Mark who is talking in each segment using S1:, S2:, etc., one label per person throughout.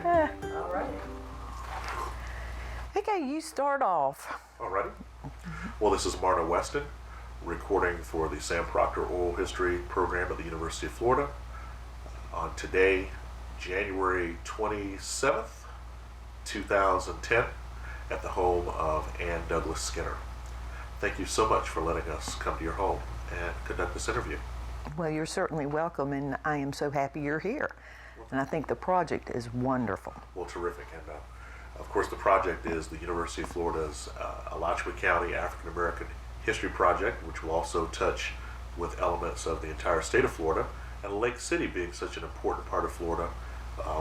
S1: ready?
S2: All right.
S3: Okay, you start off.
S1: Alrighty. Well, this is Marna Weston, recording for the Sam Proctor Oral History program at the University of Florida on today, January 27th, 2010, at the home of Ann Douglas Skinner. Thank you so much for letting us come to your home and conduct this interview.
S3: Well, you're certainly welcome, and I am so happy you're here. And I think the project is wonderful.
S1: Well, terrific. And of course, the project is the University of Florida's Alachua County African American History Project, which will also touch with elements of the entire state of Florida. And Lake City being such an important part of Florida,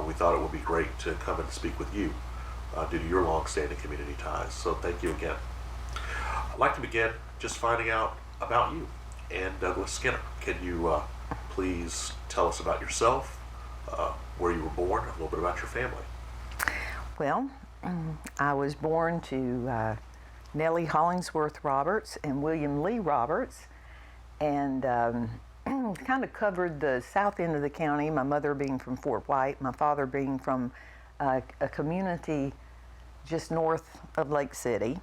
S1: we thought it would be great to come and speak with you due to your long-standing community ties. So thank you again. I'd like to begin just finding out about you, Ann Douglas Skinner. Can you please tell us about yourself, where you were born, a little bit about your family?
S3: Well, I was born to Nellie Hollingsworth Roberts and William Lee Roberts, and kind of covered the south end of the county, my mother being from Fort White, my father being from a community just north of Lake City.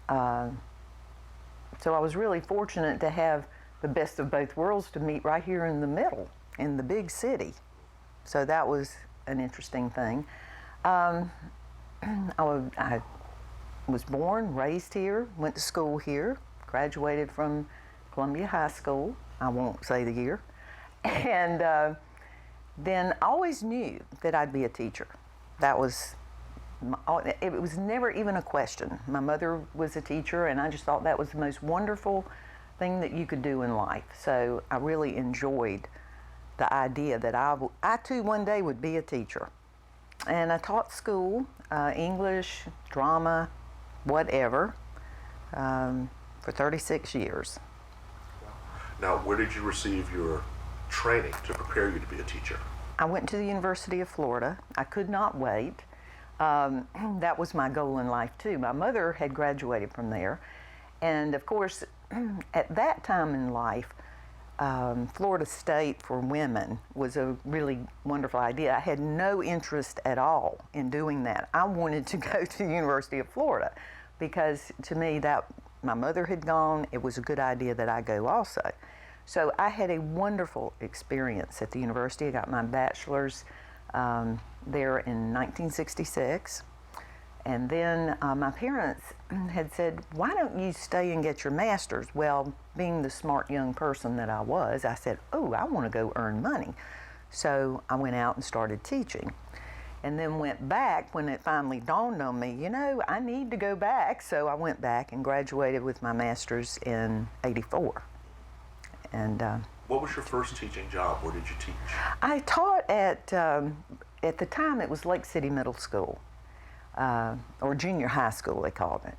S3: So I was really fortunate to have the best of both worlds to meet right here in the middle, in the big city. So that was an interesting thing. I was born, raised here, went to school here, graduated from Columbia High School. I won't say the year. And then I always knew that I'd be a teacher. That was, it was never even a question. My mother was a teacher, and I just thought that was the most wonderful thing that you could do in life. So I really enjoyed the idea that I too one day would be a teacher. And I taught school, English, drama, whatever, for 36 years.
S1: Now, where did you receive your training to prepare you to be a teacher?
S3: I went to the University of Florida. I could not wait. That was my goal in life too. My mother had graduated from there. And of course, at that time in life, Florida State for women was a really wonderful idea. I had no interest at all in doing that. I wanted to go to the University of Florida because to me that my mother had gone, it was a good idea that I go also. So I had a wonderful experience at the university. I got my bachelor's there in 1966. And then my parents had said, why don't you stay and get your master's? Well, being the smart young person that I was, I said, oh, I want to go earn money. So I went out and started teaching. And then went back when it finally dawned on me, you know, I need to go back. So I went back and graduated with my master's in '84. And
S1: what was your first teaching job? Where did you teach?
S3: I taught at the time it was Lake City Middle School. Or junior high school, they called it.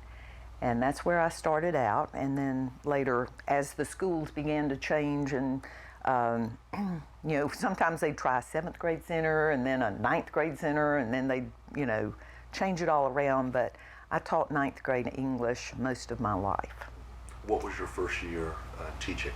S3: And that's where I started out. And then later, as the schools began to change and, you know, sometimes they'd try a 7th grade center and then a 9th grade center, and then they'd, you know, change it all around. But I taught 9th grade English most of my life.
S1: What was your first year teaching?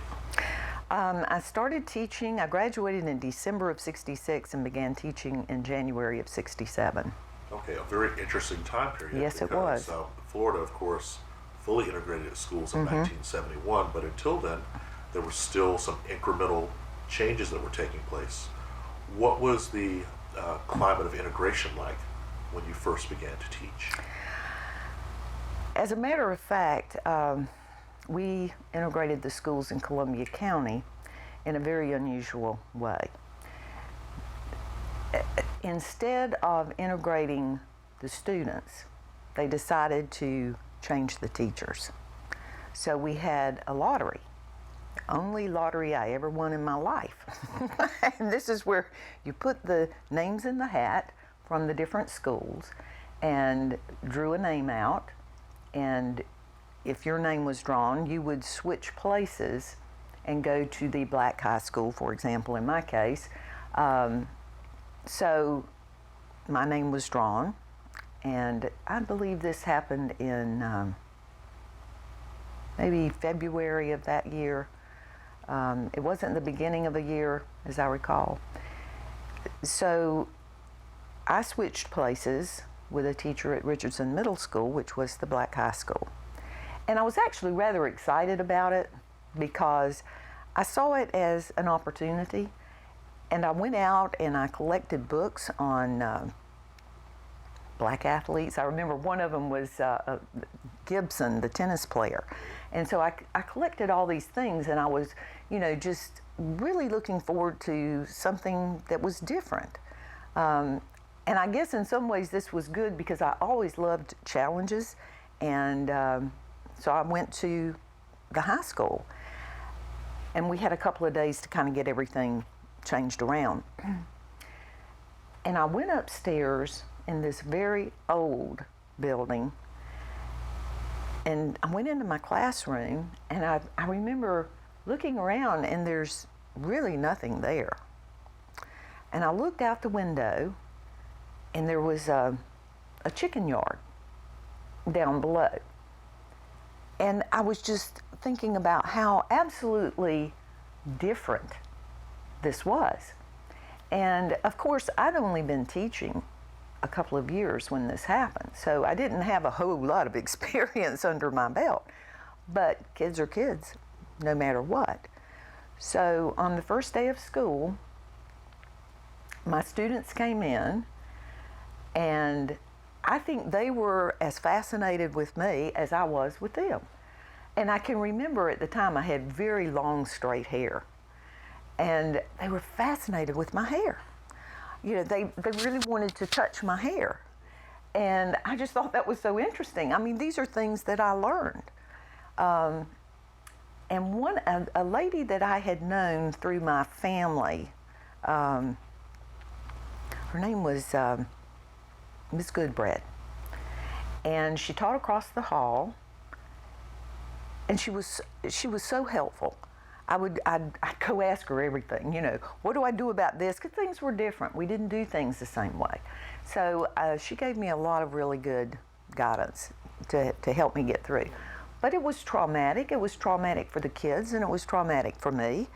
S3: I started teaching, I graduated in December of '66 and began teaching in January of '67.
S1: Okay, a very interesting time period.
S3: Yes,
S1: because,
S3: it was.
S1: Florida, of course, fully integrated its schools in 1971, but until then, there were still some incremental changes that were taking place. What was the climate of integration like when you first began to teach?
S3: As a matter of fact, we integrated the schools in Columbia County in a very unusual way. Instead of integrating the students, they decided to change the teachers. So we had a lottery, the only lottery I ever won in my life. And this is where you put the names in the hat from the different schools and drew a name out, and if your name was drawn, you would switch places and go to the black high school, for example, in my case. So my name was drawn, and I believe this happened in maybe February of that year. It wasn't the beginning of the year, as I recall. So I switched places with a teacher at Richardson Middle School, which was the black high school. And I was actually rather excited about it because I saw it as an opportunity. And I went out and I collected books on black athletes. I remember one of them was Gibson, the tennis player. And so I collected all these things, and I was, just really looking forward to something that was different. And I guess in some ways this was good because I always loved challenges. And so I went to the high school, and we had a couple of days to kind of get everything changed around. And I went upstairs in this very old building, and I went into my classroom, and I remember looking around, and there's really nothing there. And I looked out the window, and there was a chicken yard down below. And I was just thinking about how absolutely different this was. And of course, I'd only been teaching a couple of years when this happened, so I didn't have a whole lot of experience under my belt. But kids are kids, no matter what. So on the first day of school, my students came in, and I think they were as fascinated with me as I was with them. And I can remember at the time I had very long straight hair, and they were fascinated with my hair. They really wanted to touch my hair. And I just thought that was so interesting. I mean, these are things that I learned. And a lady that I had known through my family, her name was Miss Goodbread. And she taught across the hall, and she was so helpful. I'd go ask her everything, what do I do about this? Because things were different. We didn't do things the same way. So she gave me a lot of really good guidance to help me get through. But it was traumatic. It was traumatic for the kids, and it was traumatic for me.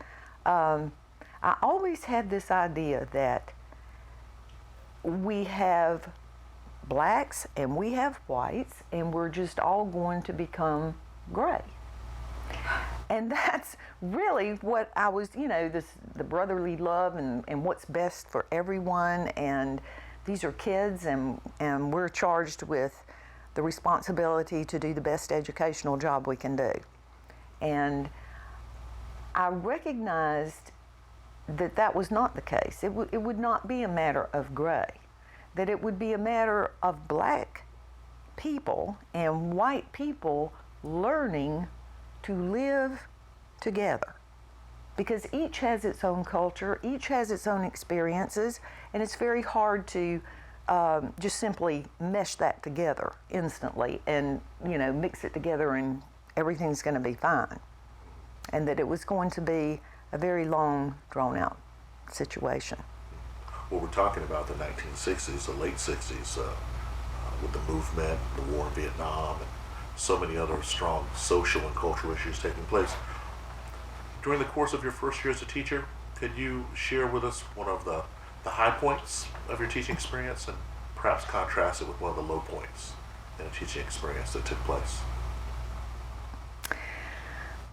S3: I always had this idea that we have blacks and we have whites, and we're just all going to become gray. And that's really what I was, the brotherly love and what's best for everyone. And these are kids, and we're charged with the responsibility to do the best educational job we can do. And I recognized that that was not the case. It would not be a matter of gray, that it would be a matter of black people and white people learning to live together, because each has its own culture, each has its own experiences, and it's very hard to just simply mesh that together instantly and mix it together and everything's going to be fine. And that it was going to be a very long, drawn-out situation.
S1: Well, we're talking about the 1960s, the late 60s, with the movement, the war in Vietnam, and so many other strong social and cultural issues taking place. During the course of your first year as a teacher, could you share with us one of the high points of your teaching experience and perhaps contrast it with one of the low points in a teaching experience that took place?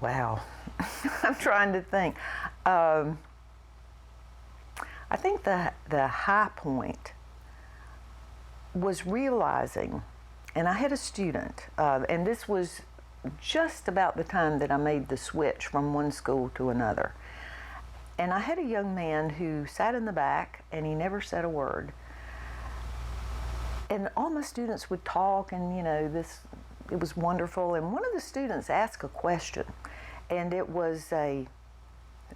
S3: Wow. I'm trying to think. I think the high point was realizing, and I had a student, and this was just about the time that I made the switch from one school to another. And I had a young man who sat in the back, and he never said a word. And all my students would talk, and it was wonderful. And one of the students asked a question, and it was a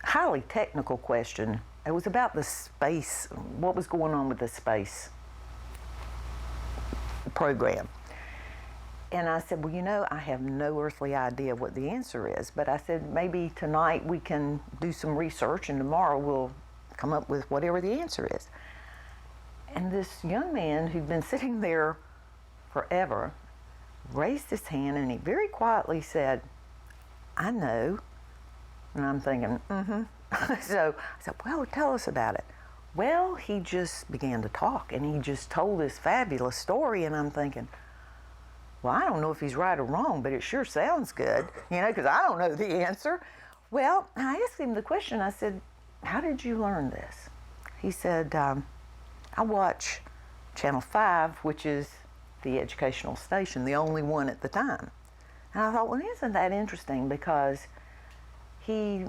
S3: highly technical question. It was about the space, what was going on with the space program. And I said, well, I have no earthly idea what the answer is. But I said, maybe tonight we can do some research, and tomorrow we'll come up with whatever the answer is. And this young man who'd been sitting there forever raised his hand, and he very quietly said, I know. And I'm thinking, So I said, well, tell us about it. Well, he just began to talk, and he just told this fabulous story, and I'm thinking, well, I don't know if he's right or wrong, but it sure sounds good, because I don't know the answer. Well, I asked him the question. I said, how did you learn this? He said, I watch Channel 5, which is the educational station, the only one at the time. And I thought, well, isn't that interesting? Because he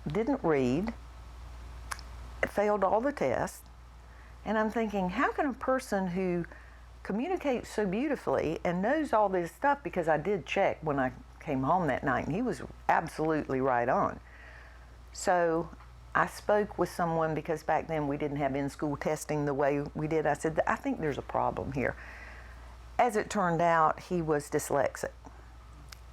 S3: didn't read, failed all the tests, and I'm thinking, how can a person who communicates so beautifully and knows all this stuff, because I did check when I came home that night, and he was absolutely right on. So I spoke with someone, because back then we didn't have in-school testing the way we did. I said, I think there's a problem here. As it turned out, he was dyslexic.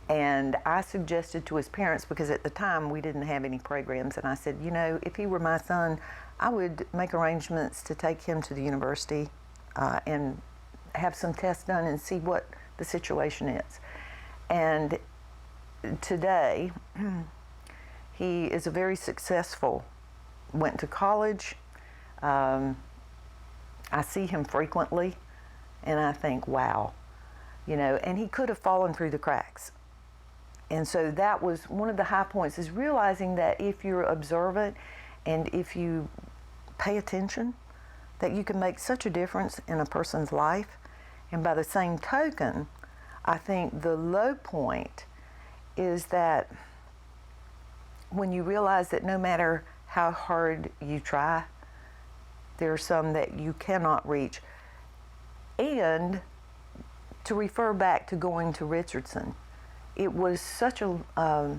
S3: And I suggested to his parents, because at the time we didn't have any programs, and I said, if he were my son, I would make arrangements to take him to the university and have some tests done and see what the situation is. And today, he is a very successful, went to college. I see him frequently, and I think, wow, and he could have fallen through the cracks. And so that was one of the high points, is realizing that if you're observant and if you pay attention, that you can make such a difference in a person's life. And by the same token, I think the low point is that when you realize that no matter how hard you try, there are some that you cannot reach. And to refer back to going to Richardson, it was such a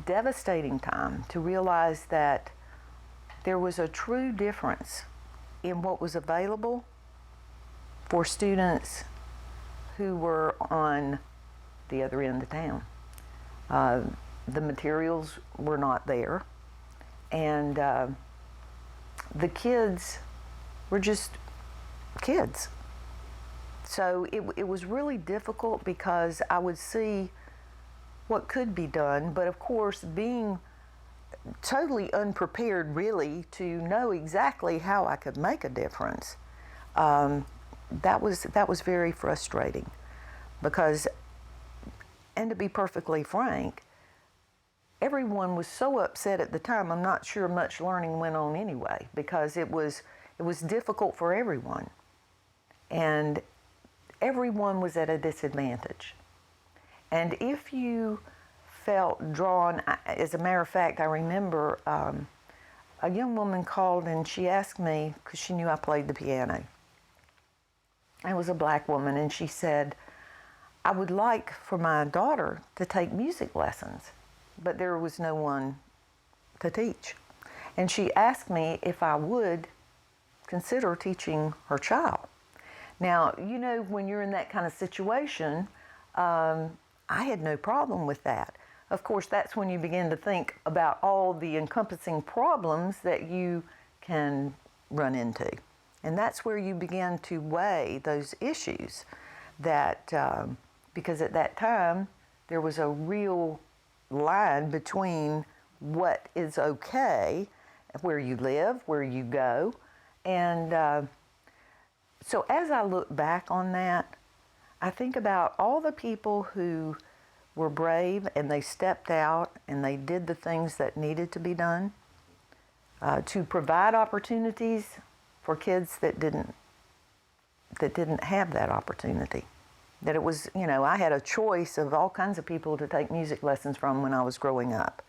S3: devastating time to realize that there was a true difference in what was available for students who were on the other end of town. The materials were not there, and the kids were just kids. So it was really difficult, because I would see what could be done, but of course, being totally unprepared really to know exactly how I could make a difference, that was very frustrating, because, and to be perfectly frank, everyone was so upset at the time. I'm not sure much learning went on anyway, because it was difficult for everyone, and everyone was at a disadvantage. And if you felt drawn, as a matter of fact, I remember a young woman called and she asked me, because she knew I played the piano. I was a black woman, and she said, I would like for my daughter to take music lessons, but there was no one to teach. And she asked me if I would consider teaching her child. Now, when you're in that kind of situation, I had no problem with that. Of course, that's when you begin to think about all the encompassing problems that you can run into. And that's where you begin to weigh those issues that, because at that time, there was a real line between what is okay, where you live, where you go. And so as I look back on that, I think about all the people who were brave and they stepped out and they did the things that needed to be done to provide opportunities for kids that didn't have that opportunity. That it was, I had a choice of all kinds of people to take music lessons from when I was growing up.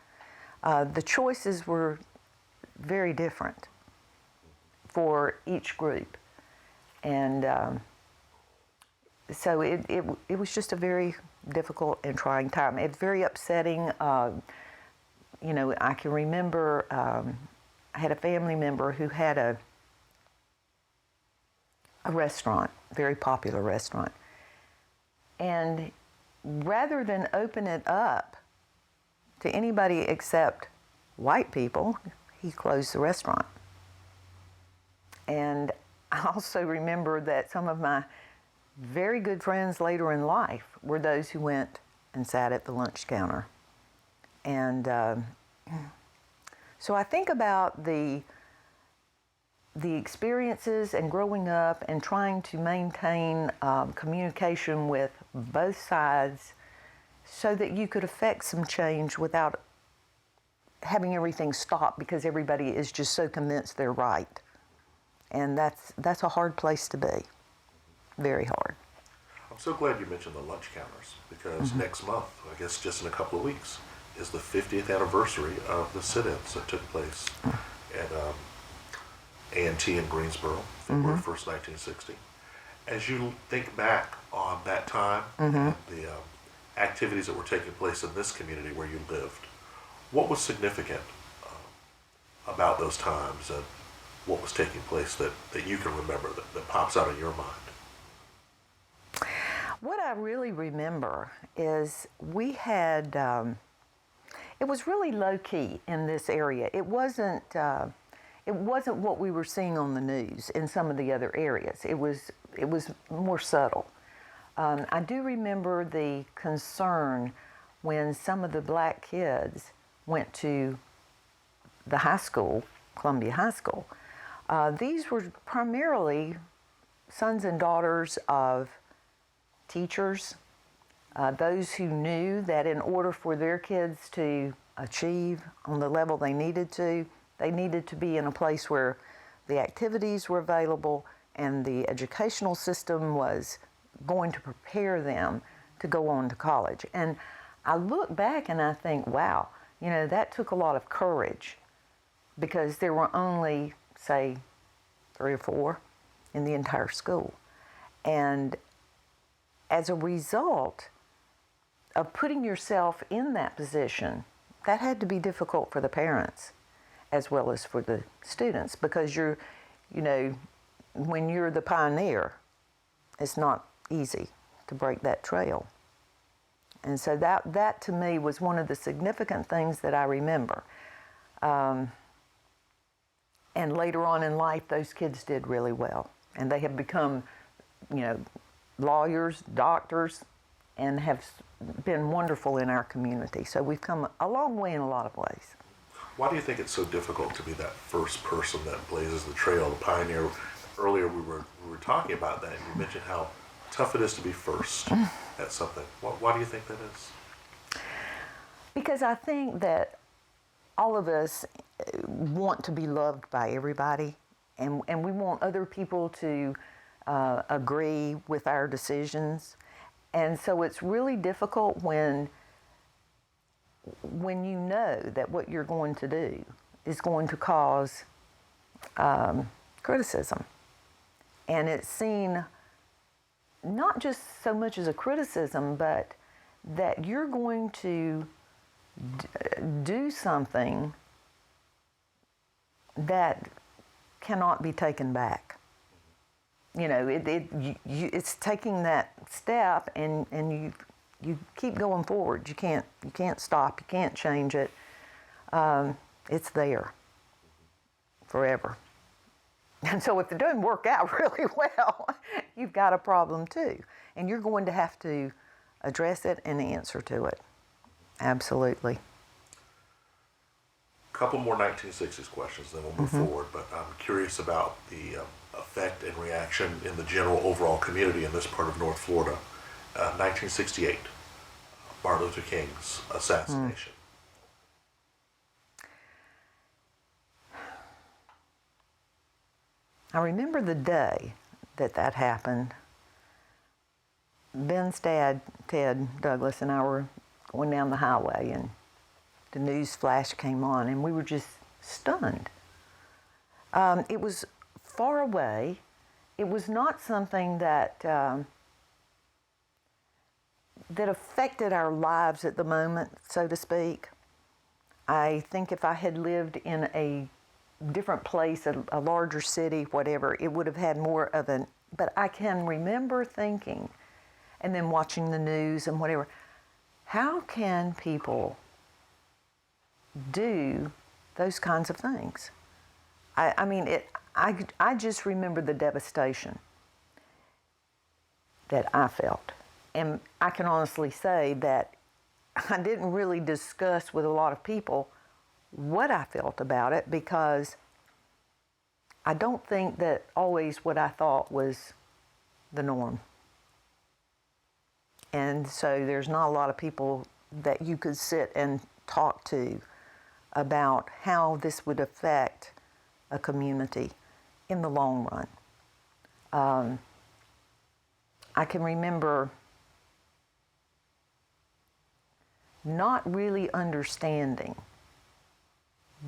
S3: The choices were very different for each group. And so it was just a very difficult and trying time. It's very upsetting. I can remember I had a family member who had a restaurant, very popular restaurant. And rather than open it up to anybody except white people, he closed the restaurant. And I also remember that some of my very good friends later in life were those who went and sat at the lunch counter. And so I think about the the experiences and growing up and trying to maintain communication with both sides so that you could affect some change without having everything stop because everybody is just so convinced they're right. And that's a hard place to be. Very hard.
S1: I'm so glad you mentioned the lunch counters because next month, I guess just in a couple of weeks, is the 50th anniversary of the sit-ins that took place at A&T in Greensboro, February 1st, 1960. As you think back on that time and the activities that were taking place in this community where you lived, what was significant about those times and what was taking place that you can remember that pops out in your mind?
S3: What I really remember is we had, it was really low-key in this area. It wasn't what we were seeing on the news in some of the other areas. It was more subtle. I do remember the concern when some of the black kids went to the high school, Columbia High School. These were primarily sons and daughters of teachers, those who knew that in order for their kids to achieve on the level they needed to be in a place where the activities were available and the educational system was going to prepare them to go on to college. And I look back and I think, wow, that took a lot of courage because there were only, say, 3 or 4 in the entire school. And as a result of putting yourself in that position, that had to be difficult for the parents as well as for the students because when you're the pioneer, it's not easy to break that trail. And so that to me was one of the significant things that I remember. And later on in life, those kids did really well. And they have become, lawyers, doctors, and have been wonderful in our community. So we've come a long way in a lot of ways.
S1: Why do you think it's so difficult to be that first person that blazes the trail, the pioneer? Earlier we were talking about that, and you mentioned how tough it is to be first at something. Why do you think that is?
S3: Because I think that all of us want to be loved by everybody, and we want other people to agree with our decisions. And so it's really difficult when you know that what you're going to do is going to cause criticism. And it's seen not just so much as a criticism, but that you're going to do something that cannot be taken back. It's taking that step, and you keep going forward. You can't stop. You can't change it. It's there forever. And so if it doesn't work out really well, you've got a problem too, and you're going to have to address it and answer to it. Absolutely.
S1: A couple more 1960s questions, then we'll move forward. But I'm curious about the effect and reaction in the general overall community in this part of North Florida. 1968, Martin Luther King's assassination.
S3: I remember the day that happened. Ben's dad, Ted Douglas, and I were going down the highway, and the news flash came on, and we were just stunned. It was far away. It was not something that affected our lives at the moment, so to speak. I think if I had lived in a different place, a larger city, whatever, it would have had more of an, but I can remember thinking, and then watching the news and whatever, how can people do those kinds of things? I just remember the devastation that I felt. And I can honestly say that I didn't really discuss with a lot of people what I felt about it, because I don't think that always what I thought was the norm. And so there's not a lot of people that you could sit and talk to about how this would affect a community in the long run. I can remember not really understanding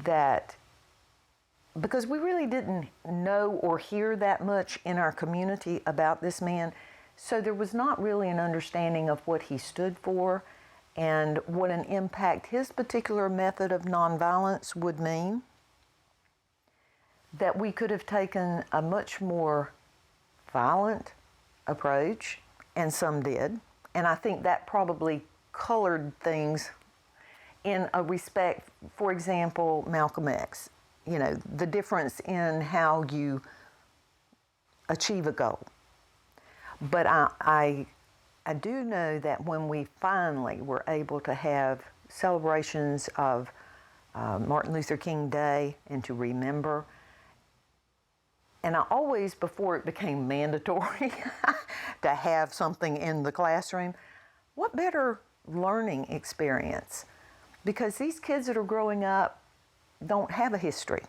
S3: that, because we really didn't know or hear that much in our community about this man, so there was not really an understanding of what he stood for and what an impact his particular method of nonviolence would mean, that we could have taken a much more violent approach, and some did, and I think that probably colored things in a respect. For example, Malcolm X, you know, the difference in how you achieve a goal. But I do know that when we finally were able to have celebrations of Martin Luther King Day and to remember, and I always, before it became mandatory to have something in the classroom, what better learning experience? Because these kids that are growing up don't have a history.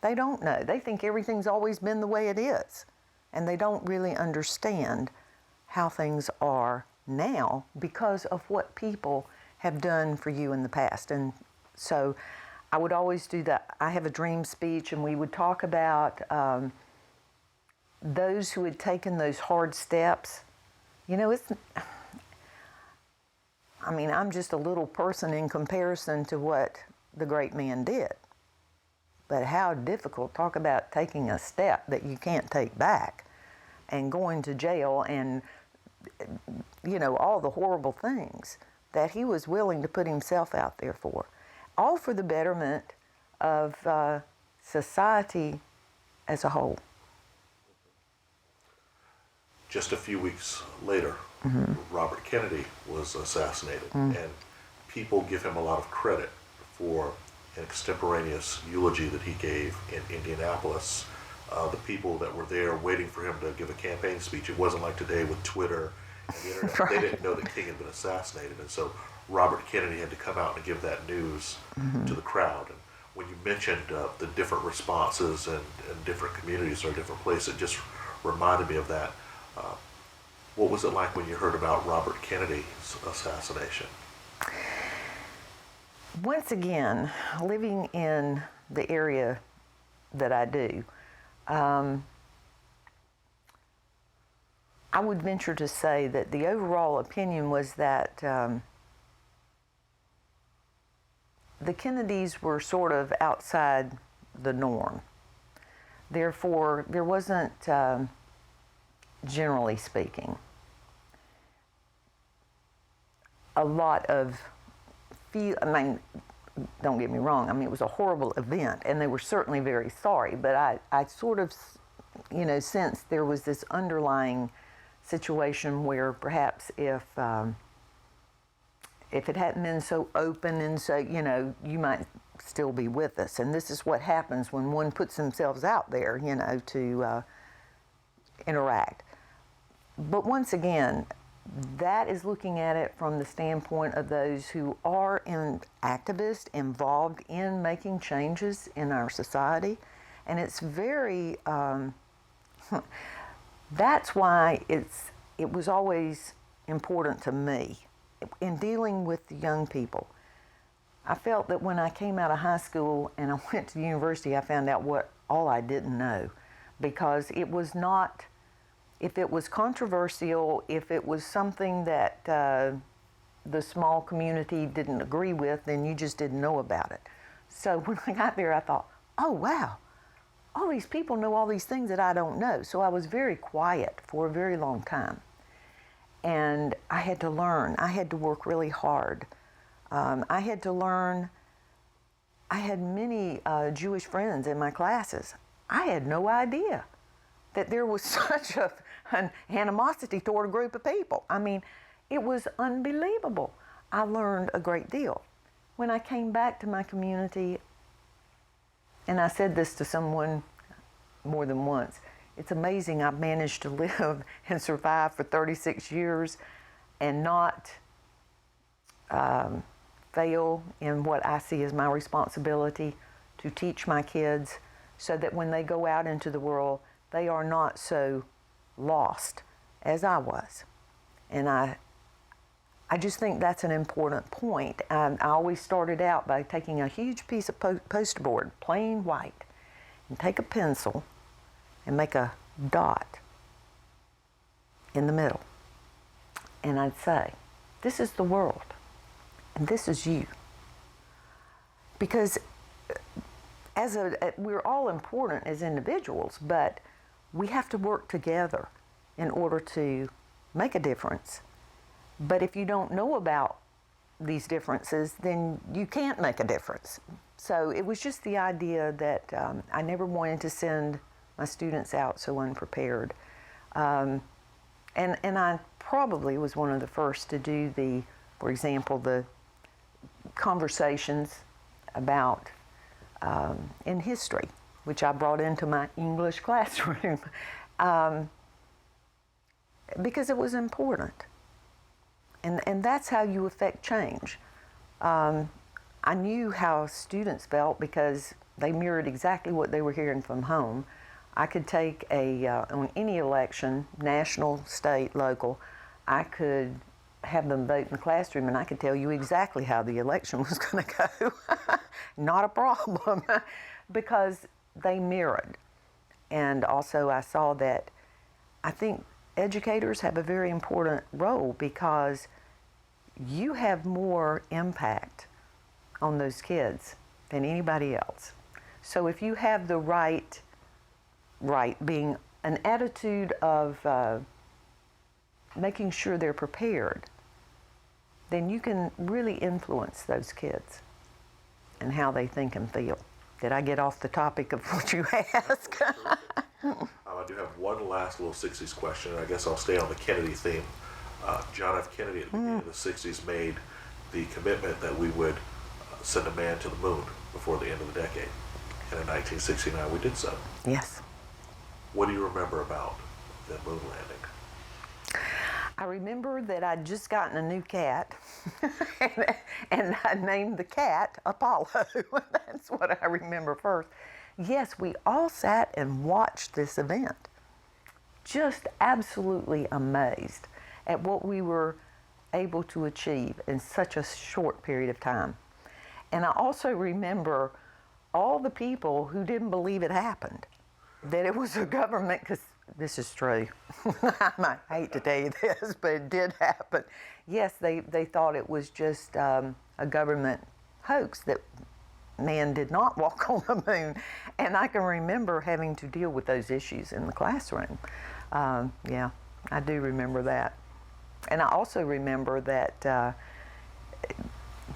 S3: They don't know. They think everything's always been the way it is. And they don't really understand how things are now because of what people have done for you in the past. And so I would always do that. I have a dream speech, and we would talk about those who had taken those hard steps. You know, I'm just a little person in comparison to what the great man did. But how difficult, talk about taking a step that you can't take back and going to jail and, you know, all the horrible things that he was willing to put himself out there for. All for the betterment of society as a whole.
S1: Just a few weeks later, Robert Kennedy was assassinated, and people give him a lot of credit for an extemporaneous eulogy that he gave in Indianapolis. The people that were there waiting for him to give a campaign speech, it wasn't like today with Twitter and the internet.
S3: Right.
S1: They didn't know that King had been assassinated, and so Robert Kennedy had to come out and give that news to the crowd. And when you mentioned the different responses and different communities or different places, it just reminded me of that. What was it like when you heard about Robert Kennedy's assassination?
S3: Once again, living in the area that I do, I would venture to say that the overall opinion was that the Kennedys were sort of outside the norm. Therefore, there wasn't, generally speaking, a lot of don't get me wrong, it was a horrible event, and they were certainly very sorry, but I sort of, you know, sensed there was this underlying situation where perhaps if it hadn't been so open and so, you know, you might still be with us. And this is what happens when one puts themselves out there, you know, to interact. But once again, that is looking at it from the standpoint of those who are activists involved in making changes in our society. And it's very, that's why it was always important to me in dealing with the young people. I felt that when I came out of high school and I went to university, I found out all I didn't know, because it was not, if it was controversial, if it was something that the small community didn't agree with, then you just didn't know about it. So when I got there, I thought, oh wow, all these people know all these things that I don't know. So I was very quiet for a very long time. And I had to learn. I had to work really hard. I had to learn. I had many Jewish friends in my classes. I had no idea that there was such an animosity toward a group of people. It was unbelievable. I learned a great deal. When I came back to my community, and I said this to someone more than once. It's amazing I've managed to live and survive for 36 years and not fail in what I see as my responsibility to teach my kids so that when they go out into the world, they are not so lost as I was. And I just think that's an important point. I always started out by taking a huge piece of poster board, plain white, and take a pencil and make a dot in the middle. And I'd say, this is the world, and this is you. Because we're all important as individuals, but we have to work together in order to make a difference. But if you don't know about these differences, then you can't make a difference. So it was just the idea that I never wanted to send my students out so unprepared. And I probably was one of the first to do for example, the conversations about in history, which I brought into my English classroom because it was important. And that's how you affect change. I knew how students felt because they mirrored exactly what they were hearing from home. I could take on any election, national, state, local, I could have them vote in the classroom and I could tell you exactly how the election was going to go. Not a problem, because they mirrored. And also I saw that I think educators have a very important role because you have more impact on those kids than anybody else. So if you have the right being an attitude of making sure they're prepared, then you can really influence those kids and how they think and feel. Did I get off the topic of what you asked?
S1: I do have one last little 60s question, and I guess I'll stay on the Kennedy theme. John F. Kennedy at the beginning of the 60s made the commitment that we would send a man to the moon before the end of the decade. And in 1969 we did so.
S3: Yes.
S1: What do you remember about the moon landing?
S3: I remember that I'd just gotten a new cat, and I named the cat Apollo. That's what I remember first. Yes, we all sat and watched this event, just absolutely amazed at what we were able to achieve in such a short period of time. And I also remember all the people who didn't believe it happened, that it was a government, because this is true. I might hate to tell you this, but it did happen. Yes, they thought it was just a government hoax, that man did not walk on the moon. And I can remember having to deal with those issues in the classroom. Yeah, I do remember that. And I also remember that,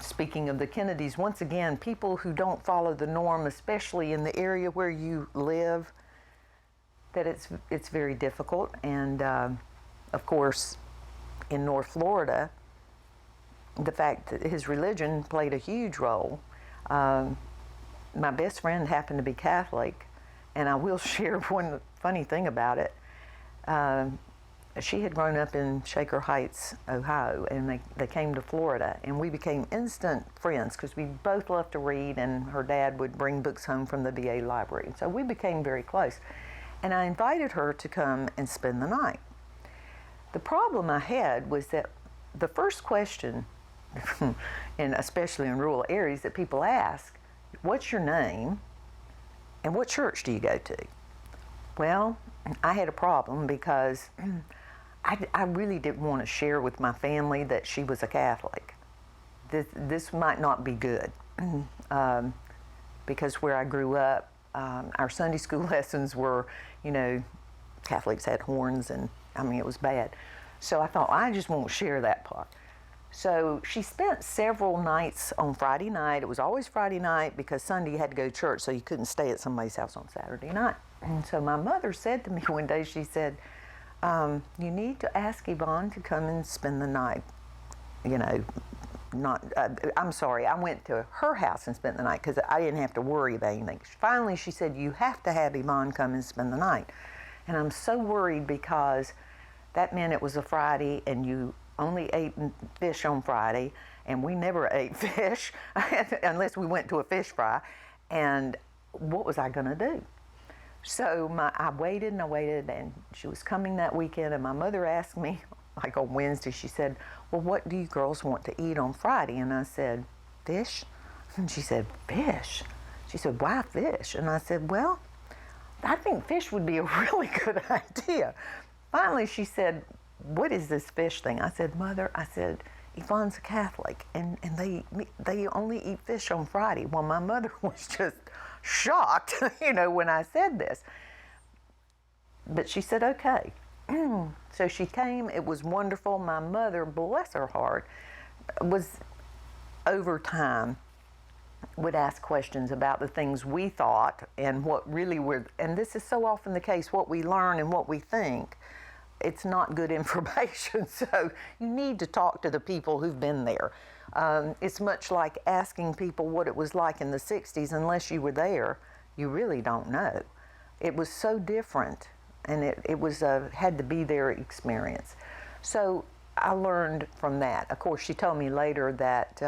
S3: speaking of the Kennedys, once again, people who don't follow the norm, especially in the area where you live, that it's very difficult. And of course, in North Florida, the fact that his religion played a huge role. My best friend happened to be Catholic, and I will share one funny thing about it. She had grown up in Shaker Heights, Ohio, and they came to Florida, and we became instant friends because we both loved to read, and her dad would bring books home from the VA library. So we became very close. And I invited her to come and spend the night. The problem I had was that the first question, and especially in rural areas, that people ask, what's your name and what church do you go to? Well, I had a problem because I really didn't want to share with my family that she was a Catholic. This might not be good because where I grew up, our Sunday school lessons were, Catholics had horns, and it was bad. So I thought, I just won't share that part. So she spent several nights on Friday night. It was always Friday night because Sunday you had to go to church, so you couldn't stay at somebody's house on Saturday night. And so my mother said to me one day, she said, you need to ask Yvonne to come and spend the night, I'm sorry, I went to her house and spent the night because I didn't have to worry about anything. Finally, she said, you have to have Yvonne come and spend the night. And I'm so worried because that meant it was a Friday and you only ate fish on Friday, and we never ate fish unless we went to a fish fry. And what was I going to do? So I waited and I waited, and she was coming that weekend, and my mother asked me, like on Wednesday, she said, well, what do you girls want to eat on Friday? And I said, fish. And she said, fish? She said, why fish? And I said, well, I think fish would be a really good idea. Finally, she said, what is this fish thing? I said, Mother, I said, Yvonne's a Catholic, and they only eat fish on Friday. Well, my mother was just shocked, when I said this. But she said, okay. So she came. It was wonderful. My mother, bless her heart, was over time would ask questions about the things we thought and what really were, and this is so often the case, what we learn and what we think, it's not good information. So you need to talk to the people who've been there. It's much like asking people what it was like in the 60s. Unless you were there, you really don't know. It was so different, and it was had to be their experience. So I learned from that. Of course, she told me later that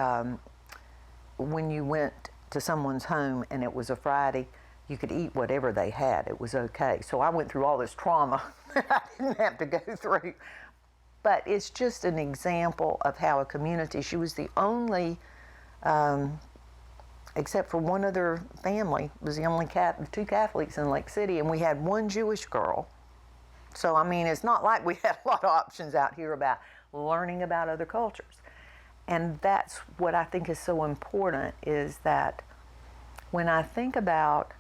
S3: when you went to someone's home and it was a Friday, you could eat whatever they had. It was okay. So I went through all this trauma that I didn't have to go through. But it's just an example of how a community, she was the only, except for one other family, was the only two Catholics in Lake City, and we had one Jewish girl. So, I mean, it's not like we had a lot of options out here about learning about other cultures. And that's what I think is so important, is that when I think about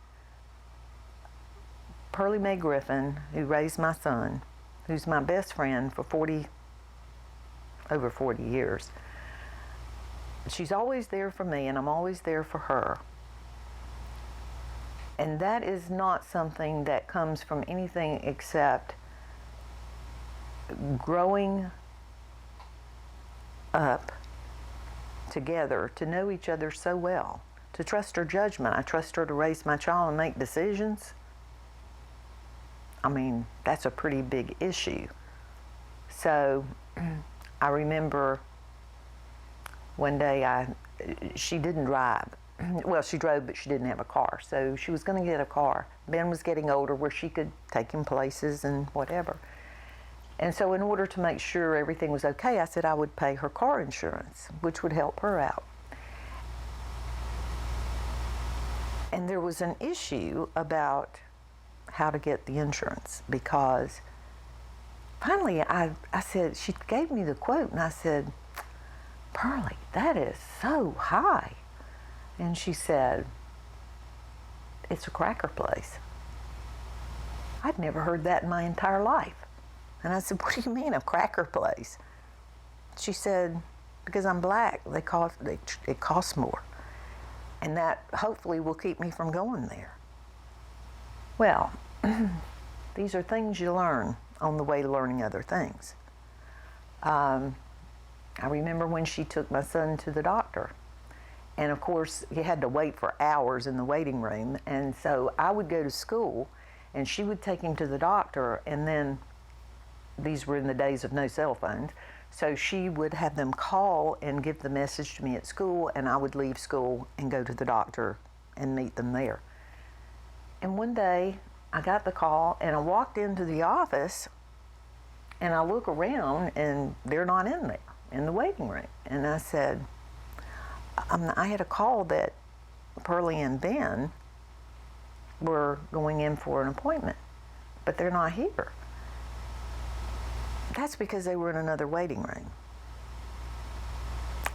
S3: Pearlie Mae Griffin, who raised my son, who's my best friend for over 40 years, she's always there for me, and I'm always there for her. And that is not something that comes from anything except growing up together to know each other so well, to trust her judgment. I trust her to raise my child and make decisions. I mean, that's a pretty big issue. So I remember one day she didn't drive. Well, she drove, but she didn't have a car. So she was going to get a car. Ben was getting older where she could take him places and whatever. And so in order to make sure everything was okay, I said I would pay her car insurance, which would help her out. And there was an issue about how to get the insurance, because finally I said, she gave me the quote, and I said, Pearlie, that is so high. And she said, it's a cracker place. I'd never heard that in my entire life. And I said, what do you mean, a cracker place? She said, because I'm black, it costs more. And that hopefully will keep me from going there. Well, these are things you learn on the way to learning other things. I remember when she took my son to the doctor. And of course, he had to wait for hours in the waiting room. And so I would go to school, and she would take him to the doctor, and then these were in the days of no cell phones. So she would have them call and give the message to me at school, and I would leave school and go to the doctor and meet them there. And one day I got the call, and I walked into the office, and I look around, and they're not in there in the waiting room. And I said, I had a call that Pearlie and Ben were going in for an appointment, but they're not here. That's because they were in another waiting room.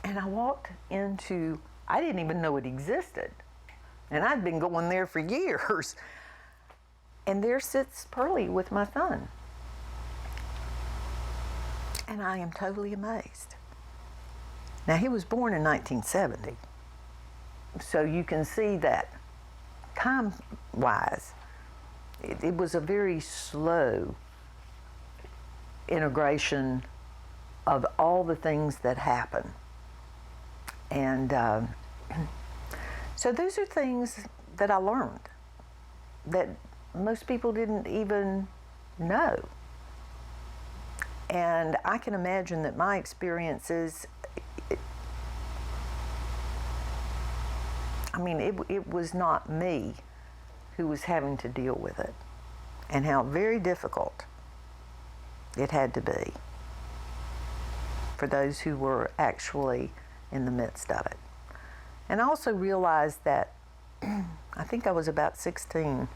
S3: And I walked into, I didn't even know it existed. And I'd been going there for years. And there sits Pearlie with my son. And I am totally amazed. Now, he was born in 1970. So you can see that time-wise, it was a very slow integration of all the things that happen. And so those are things that I learned that most people didn't even know. And I can imagine that my experiences, it was not me who was having to deal with it, and how very difficult it had to be for those who were actually in the midst of it. And I also realized that I think I was about 16,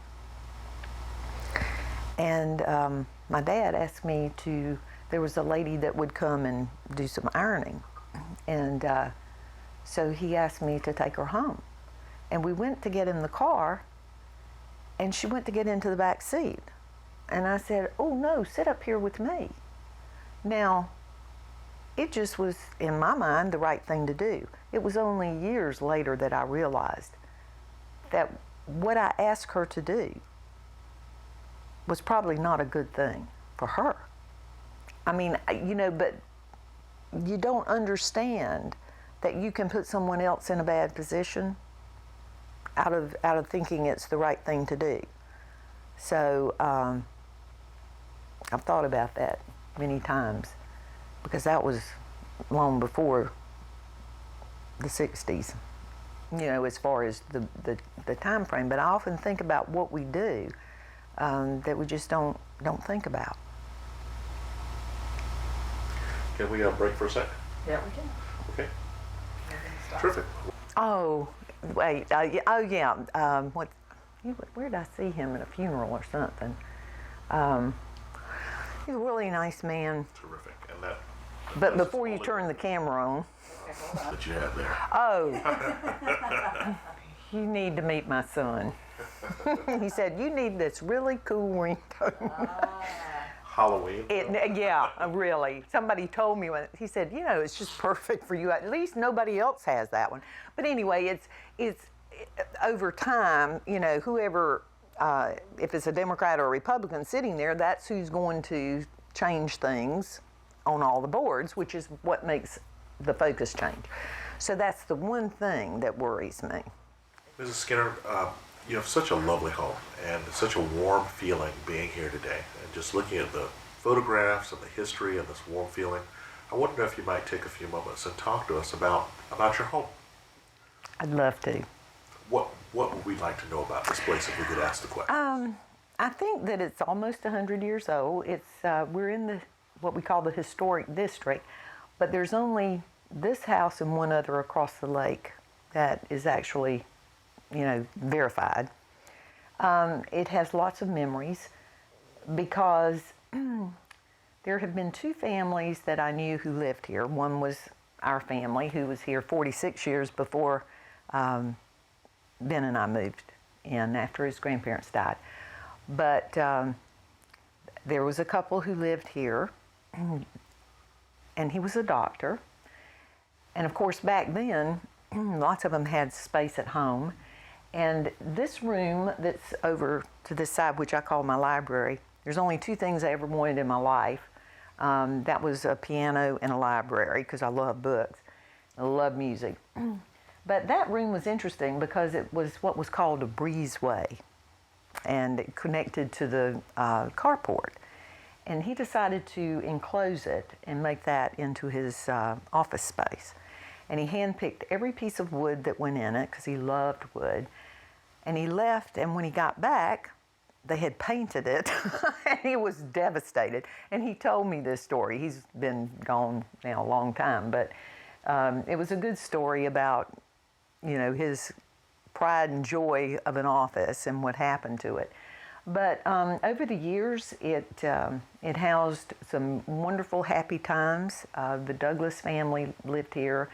S3: and my dad asked me to, there was a lady that would come and do some ironing, and so he asked me to take her home. And we went to get in the car, and she went to get into the back seat. And I said, "Oh no, sit up here with me." Now, it just was, in my mind, the right thing to do. It was only years later that I realized that what I asked her to do was probably not a good thing for her. But you don't understand that you can put someone else in a bad position out of thinking it's the right thing to do. So I've thought about that many times, because that was long before the 60s, as far as the time frame. But I often think about what we do that we just don't think about.
S1: Can we break for a second?
S2: Yeah, we can.
S1: Okay. Terrific.
S3: Oh, wait. Where did I see him at a funeral or something? He's a really nice man.
S1: Terrific. And that.
S3: But before you turn the camera on.
S1: That you had there.
S3: Oh. You need to meet my son. He said, "You need this really cool ringtone."
S1: Halloween.
S3: Yeah, really. Somebody told me he said, "It's just perfect for you. At least nobody else has that one." But anyway, it's over time, whoever, if it's a Democrat or a Republican sitting there, that's who's going to change things on all the boards, which is what makes the focus change. So that's the one thing that worries me.
S1: Mrs. Skinner, you have such a lovely home and such a warm feeling being here today. And just looking at the photographs and the history and this warm feeling, I wonder if you might take a few moments and talk to us about your home.
S3: I'd love to.
S1: What would we like to know about this place if we could ask the question?
S3: I think that it's almost 100 years old. We're in what we call the historic district, but there's only this house and one other across the lake that is actually, verified. It has lots of memories because there have been two families that I knew who lived here. One was our family, who was here 46 years before Ben and I moved in after his grandparents died. But there was a couple who lived here, and he was a doctor. And of course, back then, lots of them had space at home. And this room that's over to this side, which I call my library, there's only two things I ever wanted in my life. That was a piano and a library, because I love books. I love music. But that room was interesting because it was what was called a breezeway, and it connected to the carport. And he decided to enclose it and make that into his office space. And he handpicked every piece of wood that went in it, because he loved wood. And he left, and when he got back, they had painted it, and he was devastated. And he told me this story. He's been gone now a long time, but it was a good story about, his pride and joy of an office and what happened to it. But over the years, it housed some wonderful, happy times. The Douglas family lived here.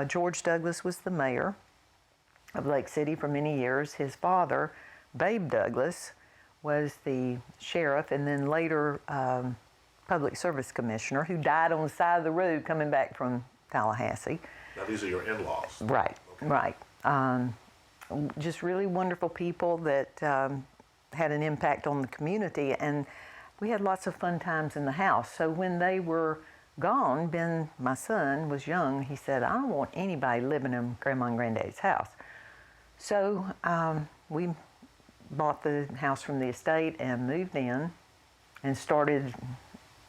S3: George Douglas was the mayor of Lake City for many years. His father, Babe Douglas, was the sheriff, and then later public service commissioner, who died on the side of the road coming back from Tallahassee.
S1: Now, these are your in-laws.
S3: Right, okay. Right. Just really wonderful people that had an impact on the community, and we had lots of fun times in the house. So when they were gone, Ben, my son, was young. He said, I don't want anybody living in Grandma and Granddaddy's house. So we bought the house from the estate and moved in and started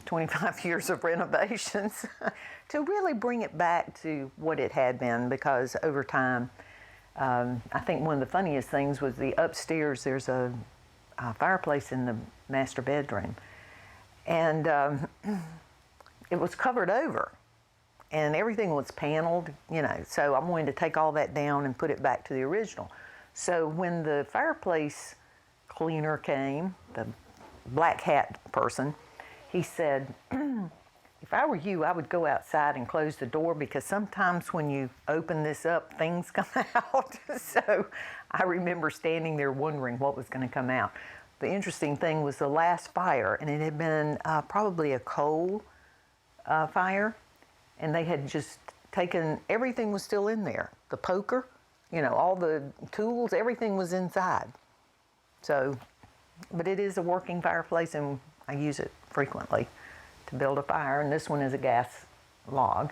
S3: 25 years of renovations to really bring it back to what it had been, because over time, I think one of the funniest things was the upstairs, there's a fireplace in the master bedroom. And it was covered over and everything was paneled, you know, so I wanted to take all that down and put it back to the original. So when the fireplace cleaner came, the black hat person, he said, if I were you, I would go outside and close the door, because sometimes when you open this up, things come out. So I remember standing there wondering what was going to come out. The interesting thing was the last fire, and it had been probably a coal fire, and they had just taken, everything was still in there. The poker, you know, all the tools, everything was inside. So, but it is a working fireplace, and I use it frequently to build a fire, and this one is a gas log.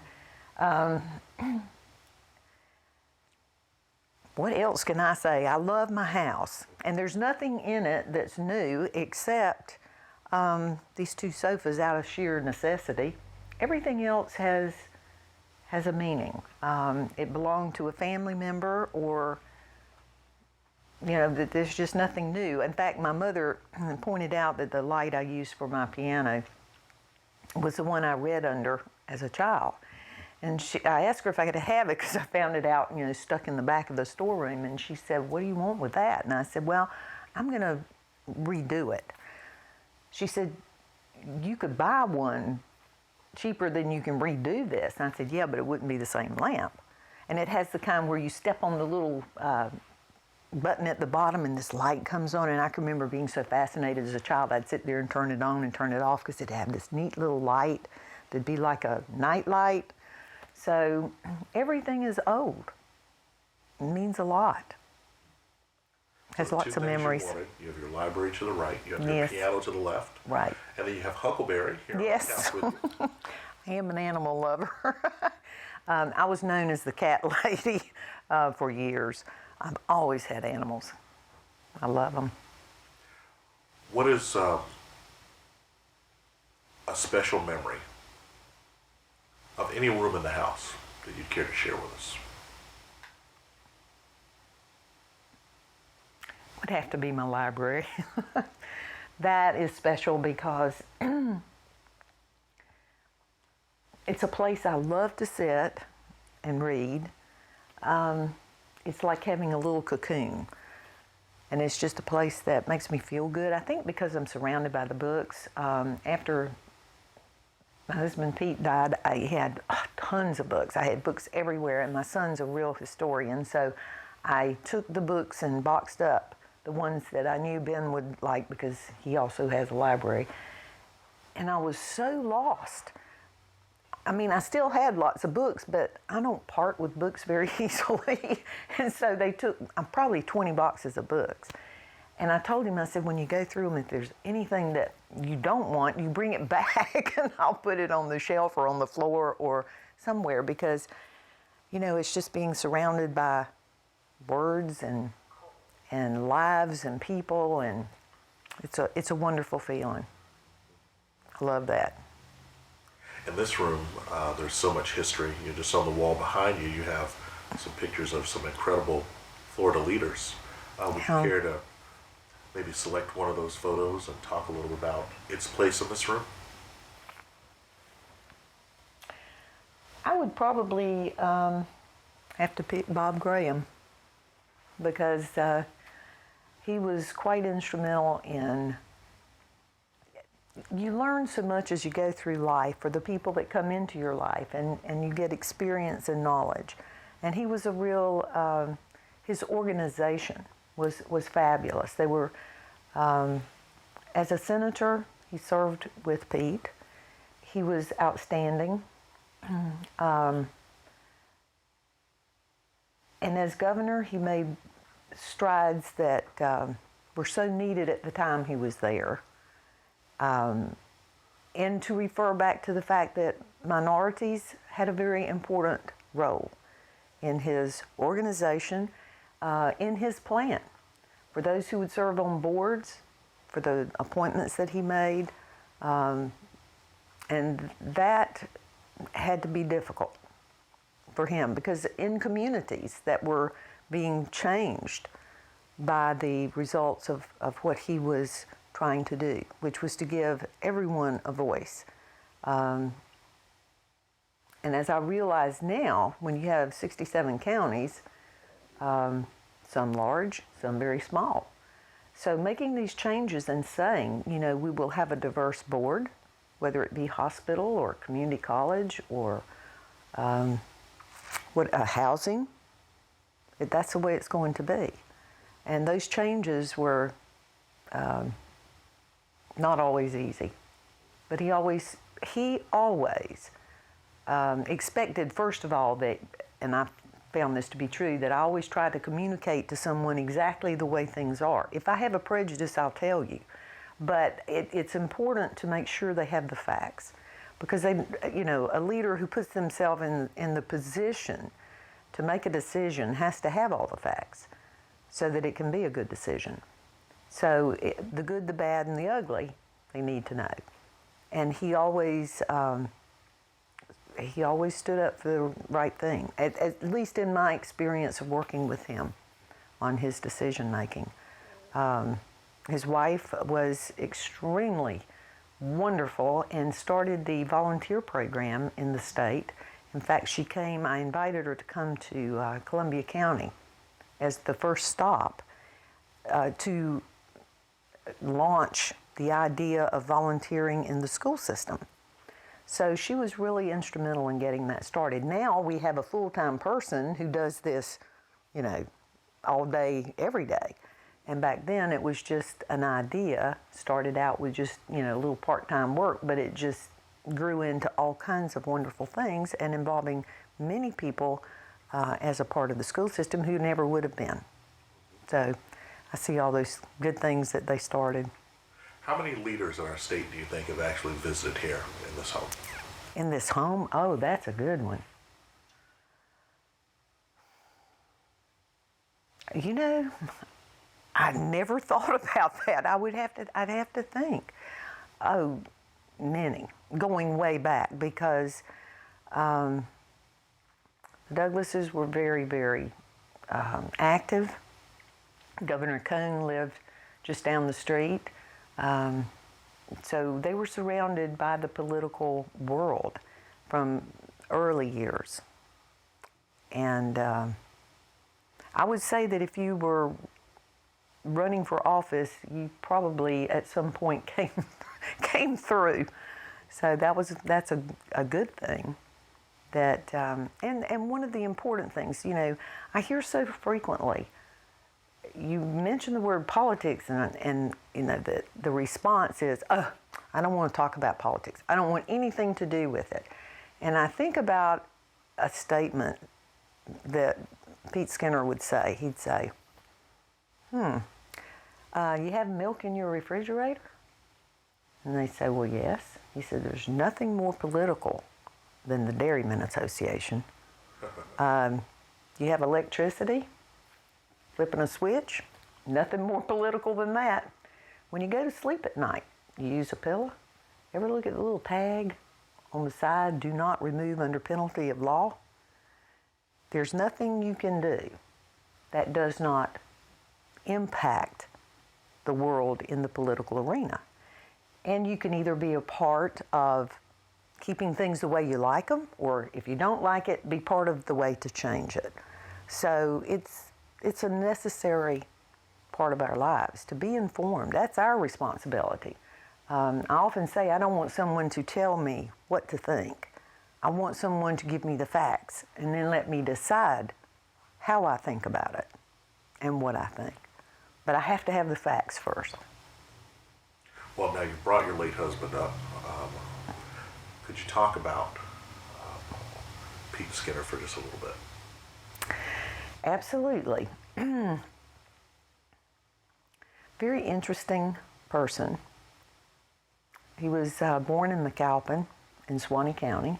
S3: What else can I say? I love my house, and there's nothing in it that's new except these two sofas out of sheer necessity. Everything else has a meaning. It belonged to a family member, or, you know, that there's just nothing new. In fact, my mother pointed out that the light I used for my piano was the one I read under as a child. And I asked her if I could have it, because I found it out, you know, stuck in the back of the storeroom. And she said, what do you want with that? And I said, well, I'm going to redo it. She said, you could buy one cheaper than you can redo this. And I said, yeah, but it wouldn't be the same lamp. And it has the kind where you step on the little button at the bottom and this light comes on. And I can remember being so fascinated as a child, I'd sit there and turn it on and turn it off, because it'd have this neat little light that'd be like a night light. So everything is old. It means a lot. Has
S1: So
S3: lots of memories.
S1: You have your library to the right, you have your
S3: Yes.
S1: piano to the left,
S3: Right.
S1: and then you have Huckleberry here
S3: Yes.
S1: on the couch with you.
S3: I am an animal lover. I was known as the cat lady for years. I've always had animals. I love them.
S1: What is a special memory of any room in the house that you'd care to share with us?
S3: Would have to be my library. That is special because it's a place I love to sit and read. It's like having a little cocoon. And it's just a place that makes me feel good. I think because I'm surrounded by the books. After my husband Pete died, I had tons of books. I had books everywhere, and my son's a real historian, so I took the books and boxed up the ones that I knew Ben would like, because he also has a library. And I was so lost. I mean, I still had lots of books, but I don't part with books very easily. And so they took probably 20 boxes of books. And I told him, I said, when you go through them, if there's anything that you don't want, you bring it back and I'll put it on the shelf or on the floor or somewhere, because, you know, it's just being surrounded by words and lives and people, and it's a wonderful feeling. I love that.
S1: In this room, there's so much history. You're just on the wall behind you. You have some pictures of some incredible Florida leaders. Would you care to maybe select one of those photos and talk a little about its place in this room?
S3: I would probably have to pick Bob Graham, because he was quite instrumental in, you learn so much as you go through life, for the people that come into your life, and you get experience and knowledge. And he was a real, his organization was fabulous. They were, as a senator, he served with Pete. He was outstanding. And as governor, he made strides that were so needed at the time he was there. and to refer back to the fact that minorities had a very important role in his organization, in his plan, for those who would serve on boards, for the appointments that he made, and that had to be difficult for him, because in communities that were being changed by the results of what he was trying to do, which was to give everyone a voice. And as I realize now, when you have 67 counties, some large, some very small, so making these changes and saying, we will have a diverse board, whether it be hospital or community college or housing, that's the way it's going to be. And those changes were not always easy, but he always expected, first of all, that, and I found this to be true, that I always try to communicate to someone exactly the way things are. If I have a prejudice, I'll tell you, but it's important to make sure they have the facts, because a leader who puts themselves in the position to make a decision has to have all the facts so that it can be a good decision. So the good, the bad, and the ugly, they need to know. And he always stood up for the right thing, at least in my experience of working with him on his decision making. His wife was extremely wonderful and started the volunteer program in the state. In fact, I invited her to come to Columbia County as the first stop to launch the idea of volunteering in the school system. So she was really instrumental in getting that started. Now we have a full-time person who does this, all day, every day. And back then it was just an idea, started out with just, a little part-time work, but it just grew into all kinds of wonderful things and involving many people as a part of the school system who never would have been. So I see all those good things that they started.
S1: How many leaders in our state do you think have actually visited here in this home?
S3: In this home? Oh, that's a good one. I never thought about that. I'd have to think. Oh, many, going way back, because the Douglases were very, very active. Governor Cone lived just down the street. So they were surrounded by the political world from early years. And I would say that if you were running for office, you probably at some point came through. So that's a good thing. That and one of the important things, I hear so frequently, you mention the word politics, and the response is, oh, I don't want to talk about politics. I don't want anything to do with it. And I think about a statement that Pete Skinner would say. He'd say, you have milk in your refrigerator? And they say, well, yes. He said, there's nothing more political than the Dairymen Association. You have electricity? Flipping a switch? Nothing more political than that. When you go to sleep at night, you use a pillow? Ever look at the little tag on the side, do not remove under penalty of law? There's nothing you can do that does not impact the world in the political arena. And you can either be a part of keeping things the way you like them, or if you don't like it, be part of the way to change it. So it's a necessary part of our lives to be informed. That's our responsibility. I often say I don't want someone to tell me what to think. I want someone to give me the facts and then let me decide how I think about it and what I think. But I have to have the facts first.
S1: Well, now you brought your late husband up. Could you talk about Pete Skinner for just a little bit?
S3: Absolutely. Very interesting person. He was born in McAlpin in Swanee County,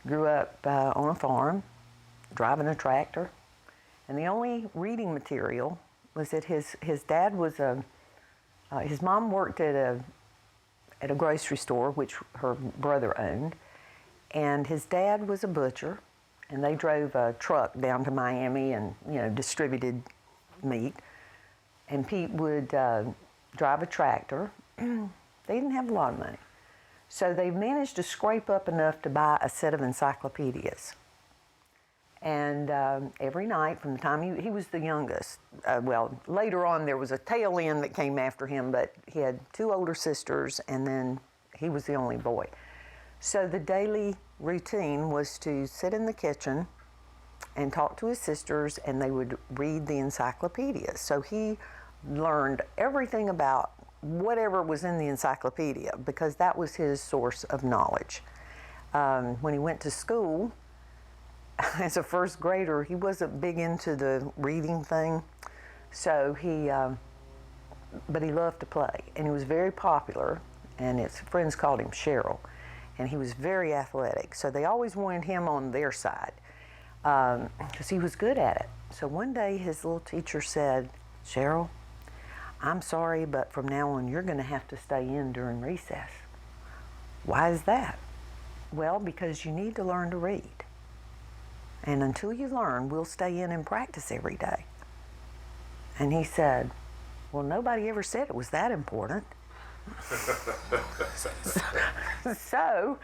S3: grew up on a farm, driving a tractor, and the only reading material was that his dad was his mom worked at a grocery store, which her brother owned, and his dad was a butcher, and they drove a truck down to Miami and, distributed meat. And Pete would drive a tractor. They didn't have a lot of money. So they managed to scrape up enough to buy a set of encyclopedias. And every night from the time he was the youngest, later on there was a tail end that came after him, but he had 2 older sisters and then he was the only boy. So the daily routine was to sit in the kitchen and talk to his sisters, and they would read the encyclopedias. So he learned everything about whatever was in the encyclopedia because that was his source of knowledge. When he went to school, as a first grader, he wasn't big into the reading thing, so but he loved to play, and he was very popular, and his friends called him Cheryl, and he was very athletic, so they always wanted him on their side because he was good at it. So one day his little teacher said, "Cheryl, I'm sorry, but from now on you're going to have to stay in during recess." "Why is that?" "Well, because you need to learn to read. And until you learn, we'll stay in and practice every day." And he said, "Well, nobody ever said it was that important." So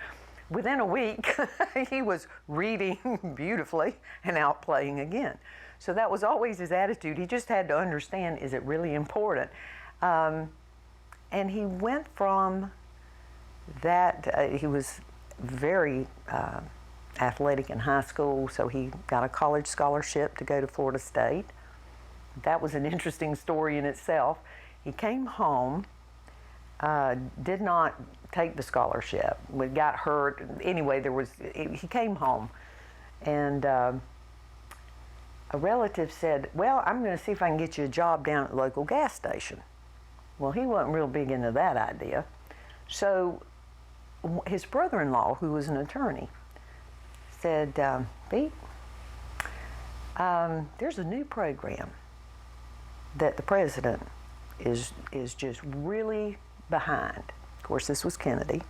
S3: within a week, he was reading beautifully and out playing again. So that was always his attitude. He just had to understand, is it really important? And he went from that, he was very athletic in high school, so he got a college scholarship to go to Florida State. That was an interesting story in itself. He came home, did not take the scholarship, got hurt. Anyway, he came home, and a relative said, "Well, I'm going to see if I can get you a job down at the local gas station." Well, he wasn't real big into that idea. So his brother-in-law, who was an attorney, said, "Pete, there's a new program that the president is just really behind." Of course, this was Kennedy.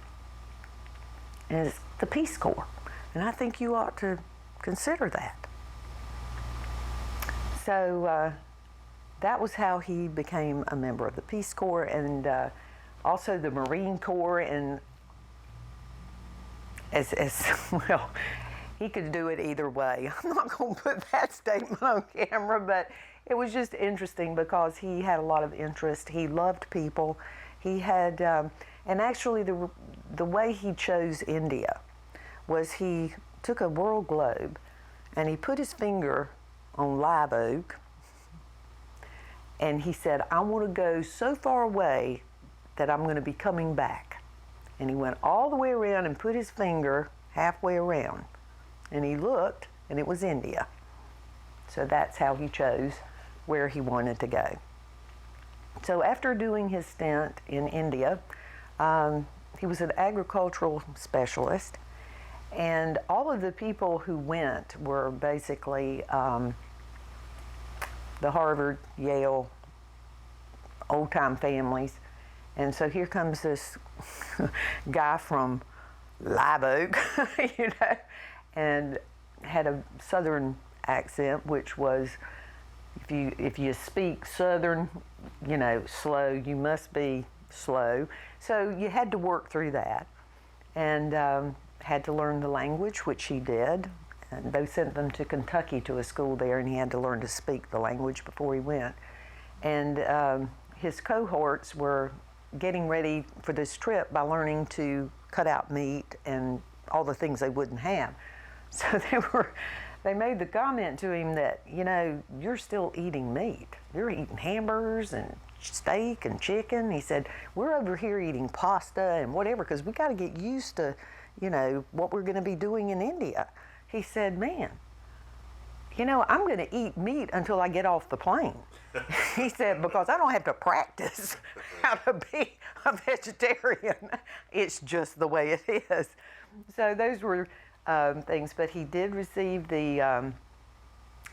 S3: And it's the Peace Corps. And I think you ought to consider that. So that was how he became a member of the Peace Corps, and also the Marine Corps. And as well, he could do it either way. I'm not going to put that statement on camera, but it was just interesting because he had a lot of interest. He loved people. He had, and actually the way he chose India was he took a world globe and he put his finger on live oak and he said, "I want to go so far away that I'm going to be coming back." And he went all the way around and put his finger halfway around. And he looked, and it was India. So that's how he chose where he wanted to go. So after doing his stint in India, he was an agricultural specialist, and all of the people who went were basically the Harvard, Yale, old-time families. And so here comes this guy from Live Oak, and had a Southern accent, which was, if you speak Southern, slow, you must be slow. So you had to work through that, and had to learn the language, which he did. And they sent them to Kentucky to a school there, and he had to learn to speak the language before he went. And his cohorts were getting ready for this trip by learning to cut out meat and all the things they wouldn't have. So they made the comment to him that, you're still eating meat. You're eating hamburgers and steak and chicken. He said, we're over here eating pasta and whatever, because we got to get used to, what we're going to be doing in India. He said, man, I'm going to eat meat until I get off the plane. He said, because I don't have to practice how to be a vegetarian. It's just the way it is. So those were things. But he did receive the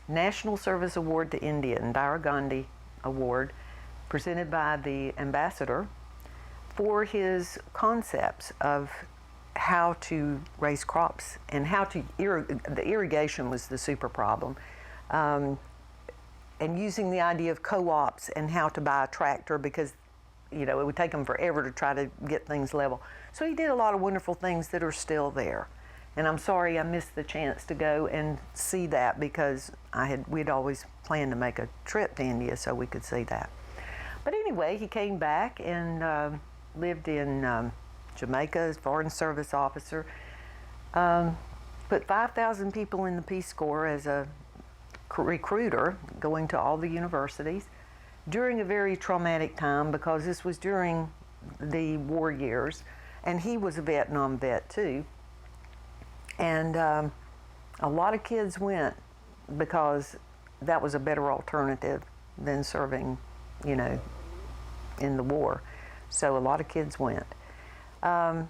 S3: National Service Award to India, Indira Gandhi Award, presented by the ambassador for his concepts of how to raise crops and how to the irrigation was the super problem, and using the idea of co-ops and how to buy a tractor because it would take them forever to try to get things level. So he did a lot of wonderful things that are still there, and I'm sorry I missed the chance to go and see that because we'd always planned to make a trip to India so we could see that. But anyway, he came back and lived in Jamaica as Foreign Service officer, put 5,000 people in the Peace Corps as a recruiter, going to all the universities during a very traumatic time because this was during the war years, and he was a Vietnam vet too. And a lot of kids went because that was a better alternative than serving, in the war. So a lot of kids went. And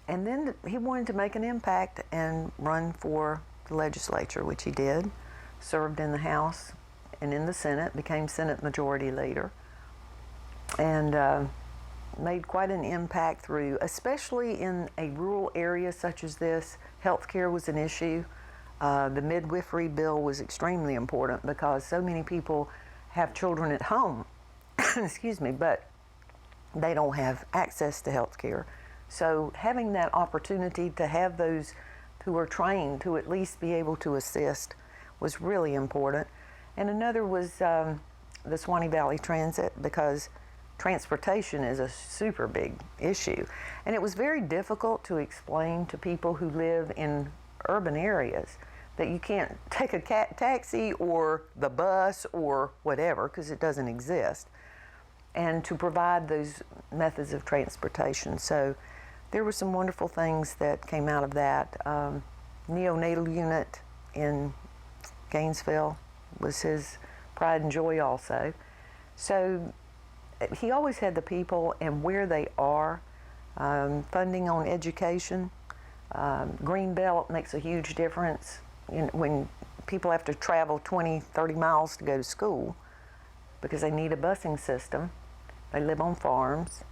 S3: then he wanted to make an impact and run for the legislature, which he did, served in the House and in the Senate, became Senate Majority Leader, and made quite an impact through, especially in a rural area such as this. Healthcare was an issue. The midwifery bill was extremely important because so many people have children at home, excuse me, but they don't have access to health care. So having that opportunity to have those who are trained to at least be able to assist was really important. And another was the Swanee Valley Transit, because transportation is a super big issue. And it was very difficult to explain to people who live in urban areas that you can't take a taxi or the bus or whatever, because it doesn't exist, and to provide those methods of transportation. So there were some wonderful things that came out of that. Neonatal unit in Gainesville was his pride and joy also. So he always had the people and where they are. Funding on education. Green Belt makes a huge difference when people have to travel 20, 30 miles to go to school because they need a busing system. They live on farms.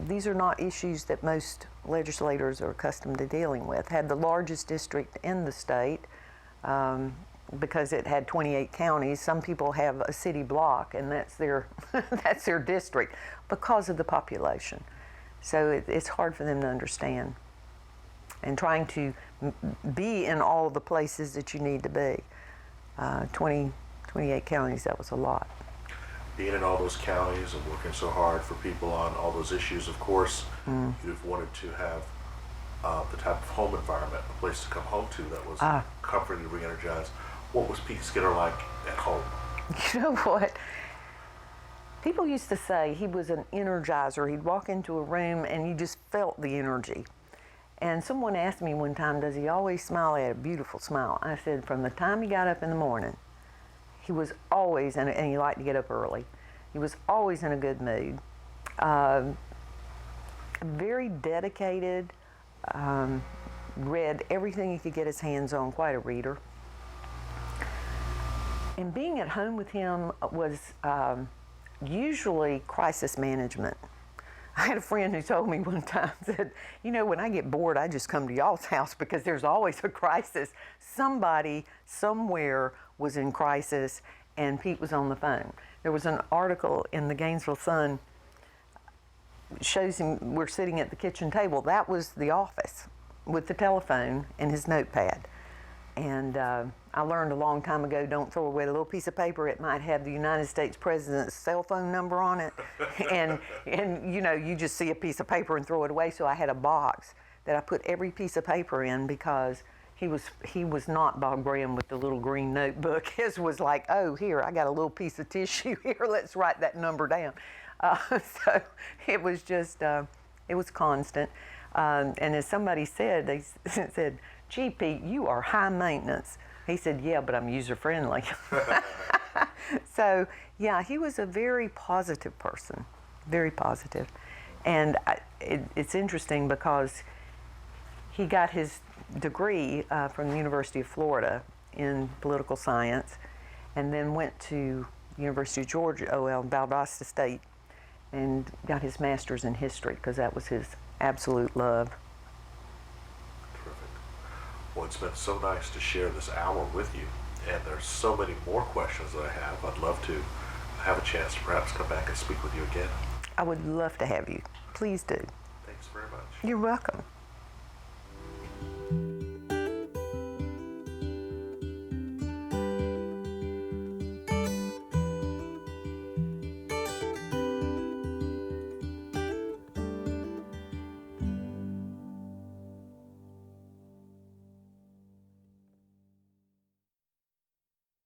S3: These are not issues that most legislators are accustomed to dealing with. Had the largest district in the state because it had 28 counties. Some people have a city block, and that's their that's their district because of the population. So it's hard for them to understand. And trying to be in all the places that you need to be. 28 counties, that was a lot.
S1: Being in all those counties and working so hard for people on all those issues, of course, you've wanted to have the type of home environment, a place to come home to that was comforting and re-energized. What was Pete Skitter like at home?
S3: You know what? People used to say he was an energizer. He'd walk into a room and you just felt the energy. And someone asked me one time, does he always smile? He had a beautiful smile. I said, from the time he got up in the morning, he was always, and he liked to get up early, he was always in a good mood. Very dedicated, read everything he could get his hands on, quite a reader. And being at home with him was usually crisis management. I had a friend who told me one time, said, when I get bored, I just come to y'all's house because there's always a crisis. Somebody, somewhere was in crisis, and Pete was on the phone. There was an article in the Gainesville Sun, shows him, we're sitting at the kitchen table. That was the office with the telephone and his notepad. And I learned a long time ago, don't throw away the little piece of paper. It might have the United States President's cell phone number on it. and you just see a piece of paper and throw it away. So I had a box that I put every piece of paper in because he was not Bob Graham with the little green notebook. His was like, oh, here, I got a little piece of tissue here. Let's write that number down. So it was just, it was constant. And as somebody said, they said, gee, Pete, you are high maintenance. He said, yeah, but I'm user-friendly. So, yeah, he was a very positive person, very positive. And it's interesting because he got his degree from the University of Florida in political science, and then went to University of Georgia, Valdosta State, and got his master's in history because that was his absolute love.
S1: Terrific. Well, it's been so nice to share this hour with you, and there's so many more questions that I have. I'd love to have a chance to perhaps come back and speak with you again.
S3: I would love to have you. Please do.
S1: Thanks very much.
S3: You're welcome.